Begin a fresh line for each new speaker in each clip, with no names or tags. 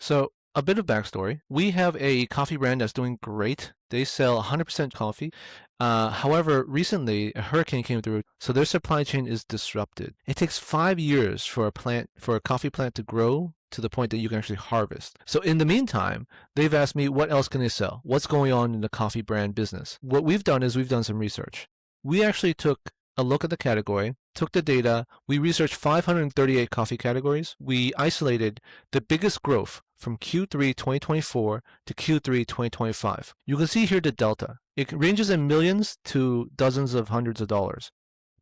So, a bit of backstory. We have a coffee brand that's doing great. They sell 100% coffee. However, recently a hurricane came through, so their supply chain is disrupted. It takes 5 years for a coffee plant to grow to the point that you can actually harvest. So in the meantime, they've asked me what else can they sell? What's going on in the coffee brand business? What we've done is we've done some research. We actually took a look at the category, took the data, we researched 538 coffee categories. We isolated the biggest growth from Q3 2024 to Q3 2025. You can see here the delta. It ranges in millions to dozens of hundreds of dollars.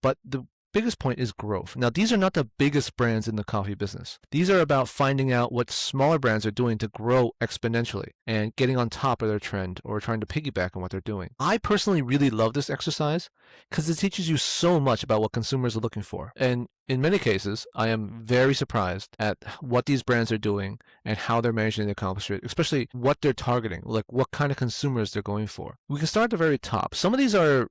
But the biggest point is growth. Now, these are not the biggest brands in the coffee business. These are about finding out what smaller brands are doing to grow exponentially and getting on top of their trend or trying to piggyback on what they're doing. I personally really love this exercise because it teaches you so much about what consumers are looking for. And in many cases, I am very surprised at what these brands are doing and how they're managing to accomplish it, especially what they're targeting, like what kind of consumers they're going for. We can start at the very top. Some of these are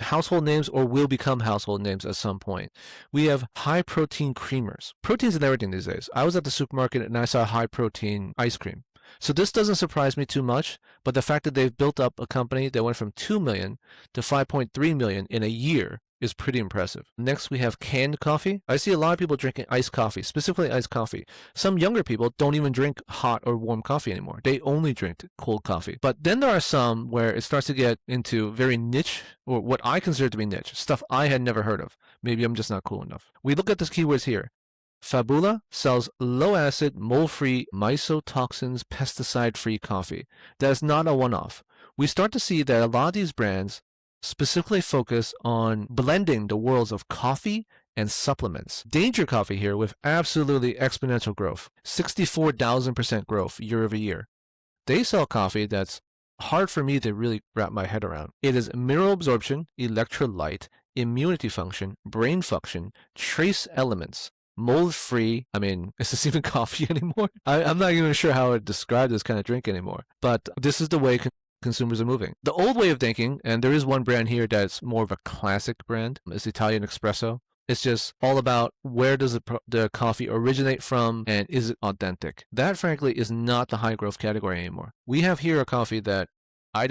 household names or will become household names at some point. We have high protein creamers. Protein's in everything these days. I was at the supermarket and I saw high protein ice cream. So this doesn't surprise me too much, but the fact that they've built up a company that went from 2 million to 5.3 million in a year is pretty impressive. Next, we have canned coffee. I see a lot of people drinking iced coffee, specifically iced coffee. Some younger people don't even drink hot or warm coffee anymore. They only drink cold coffee. But then there are some where it starts to get into very niche, or what I consider to be niche, stuff I had never heard of. Maybe I'm just not cool enough. We look at these keywords here. Fabula sells low-acid, mold-free, mycotoxins, pesticide-free coffee. That is not a one-off. We start to see that a lot of these brands specifically focus on blending the worlds of coffee and supplements. Danger Coffee here with absolutely exponential growth, 64,000% growth year over year. They sell coffee that's hard for me to really wrap my head around. It is mineral absorption, electrolyte, immunity function, brain function, trace elements, mold-free. I mean, is this even coffee anymore? I'm not even sure how to describe this kind of drink anymore. But this is the way consumers are moving. The old way of thinking, and there is one brand here that's more of a classic brand, is Italian Espresso. It's just all about where does the coffee originate from and is it authentic. That, frankly, is not the high growth category anymore. We have here a coffee that I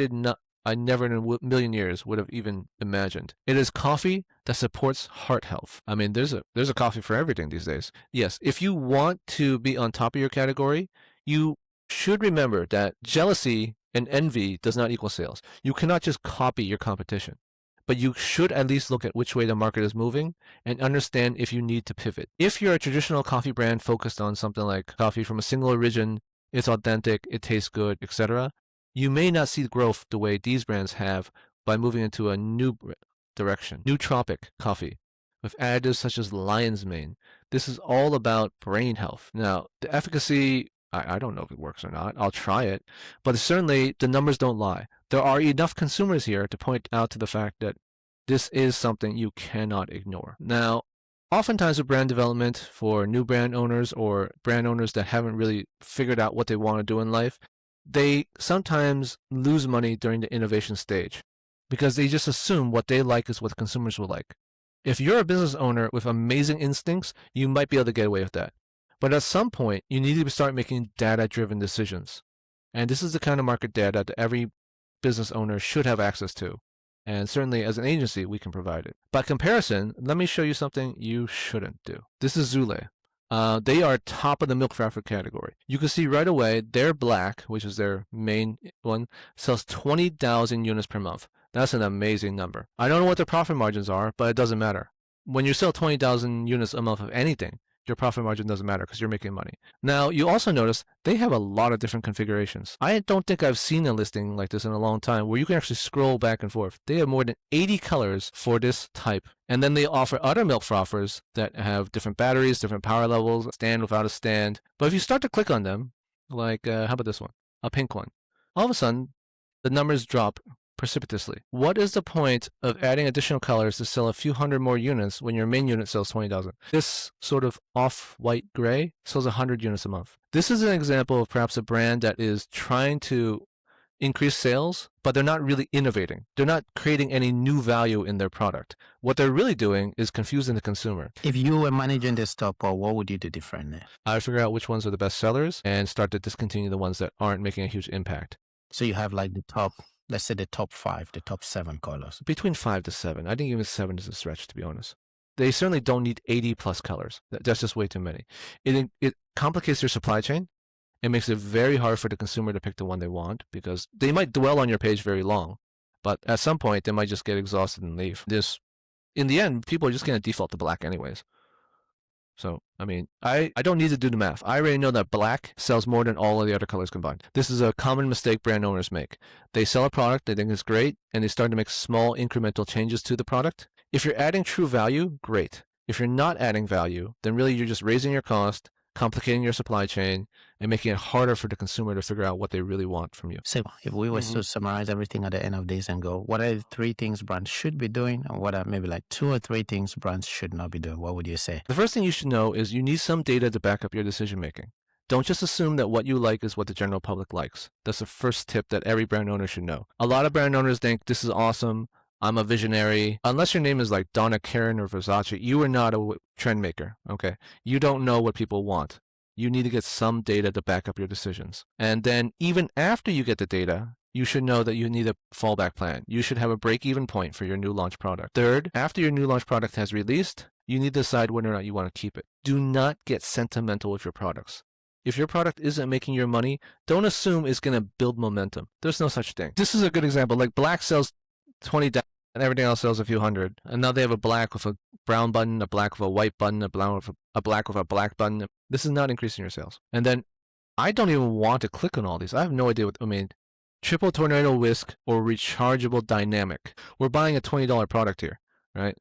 never in a million years would have even imagined. It is coffee that supports heart health. I mean, there's a coffee for everything these days. Yes, if you want to be on top of your category, you should remember that jealousy and envy does not equal sales. You cannot just copy your competition, but you should at least look at which way the market is moving and understand if you need to pivot. If you're a traditional coffee brand focused on something like coffee from a single origin, it's authentic, it tastes good, etc., you may not see growth the way these brands have by moving into a new direction. Nootropic coffee with additives such as lion's mane. This is all about brain health. Now, the efficacy, I don't know if it works or not. I'll try it. But certainly, the numbers don't lie. There are enough consumers here to point out to the fact that this is something you cannot ignore. Now, oftentimes with brand development for new brand owners or brand owners that haven't really figured out what they want to do in life, they sometimes lose money during the innovation stage because they just assume what they like is what consumers will like. If you're a business owner with amazing instincts, you might be able to get away with that. But at some point, you need to start making data-driven decisions. And this is the kind of market data that every business owner should have access to. And certainly as an agency, we can provide it. By comparison, let me show you something you shouldn't do. This is Zule. They are top of the milk frapper category. You can see right away their black, which is their main one, sells 20,000 units per month. That's an amazing number. I don't know what their profit margins are, but it doesn't matter. When you sell 20,000 units a month of anything, your profit margin doesn't matter because you're making money. Now, you also notice they have a lot of different configurations. I don't think I've seen a listing like this in a long time where you can actually scroll back and forth. They have more than 80 colors for this type. And then they offer other milk frothers that have different batteries, different power levels, stand without a stand. But if you start to click on them, like, how about this one? A pink one. All of a sudden, the numbers drop precipitously. What is the point of adding additional colors to sell a few hundred more units when your main unit sells 20,000? This sort of off-white gray sells 100 units a month. This is an example of perhaps a brand that is trying to increase sales, but they're not really innovating. They're not creating any new value in their product. What they're really doing is confusing the consumer.
If you were managing the store, Paul, what would you do differently?
I would figure out which ones are the best sellers and start to discontinue the ones that aren't making a huge impact.
So you have like the top, let's say the top 5, the top 7 colors.
Between 5 to 7. I think even 7 is a stretch, to be honest. They certainly don't need 80 plus colors. That's just way too many. It complicates your supply chain. It makes it very hard for the consumer to pick the one they want because they might dwell on your page very long, but at some point they might just get exhausted and leave. In the end, people are just going to default to black anyways. So, I mean, I don't need to do the math. I already know that black sells more than all of the other colors combined. This is a common mistake brand owners make. They sell a product, they think it's great, and they start to make small incremental changes to the product. If you're adding true value, great. If you're not adding value, then really you're just raising your cost, complicating your supply chain, and making it harder for the consumer to figure out what they really want from you.
So if we were to summarize everything at the end of this and go, what are the 3 things brands should be doing and what are maybe like 2 or 3 things brands should not be doing? What would you say?
The first thing you should know is you need some data to back up your decision making. Don't just assume that what you like is what the general public likes. That's the first tip that every brand owner should know. A lot of brand owners think this is awesome. I'm a visionary. Unless your name is like Donna Karan or Versace, you are not a trend maker, okay? You don't know what people want. You need to get some data to back up your decisions. And then even after you get the data, you should know that you need a fallback plan. You should have a break-even point for your new launch product. Third, after your new launch product has released, you need to decide whether or not you want to keep it. Do not get sentimental with your products. If your product isn't making your money, don't assume it's going to build momentum. There's no such thing. This is a good example. Like black sells 20 and everything else sells a few hundred. And now they have a black with a brown button, a black with a white button, a black with a black button. This is not increasing your sales. And then I don't even want to click on all these. I have no idea what, triple tornado whisk or rechargeable dynamic. We're buying a $20 product here, right?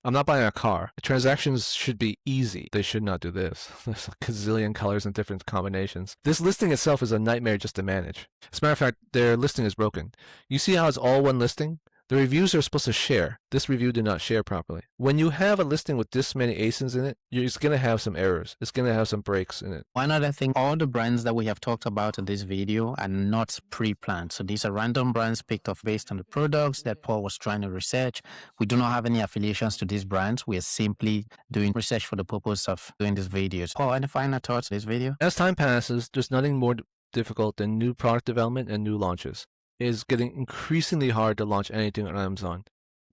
I'm not buying a car. The transactions should be easy. They should not do this. There's a gazillion colors and different combinations. This listing itself is a nightmare just to manage. As a matter of fact, their listing is broken. You see how it's all one listing? The reviews are supposed to share. This review did not share properly. When you have a listing with this many ASINs in it, it's going to have some errors. It's going to have some breaks in it.
One other thing, all the brands that we have talked about in this video are not pre-planned. So these are random brands picked up based on the products that Paul was trying to research. We do not have any affiliations to these brands. We are simply doing research for the purpose of doing these videos. Paul, any final thoughts on this video?
As time passes, there's nothing more difficult than new product development and new launches. It is getting increasingly hard to launch anything on Amazon.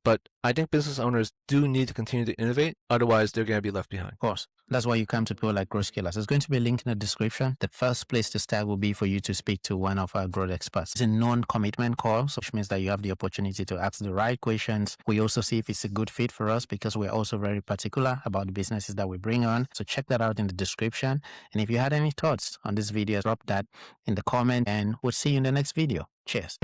But I think business owners do need to continue to innovate, otherwise they're going to be left behind.
Of course. That's why you come to people like Growth Scalers. There's going to be a link in the description. The first place to start will be for you to speak to one of our growth experts. It's a non-commitment call, which means that you have the opportunity to ask the right questions. We also see if it's a good fit for us because we're also very particular about the businesses that we bring on. So check that out in the description. And if you had any thoughts on this video, drop that in the comment and we'll see you in the next video. Cheers.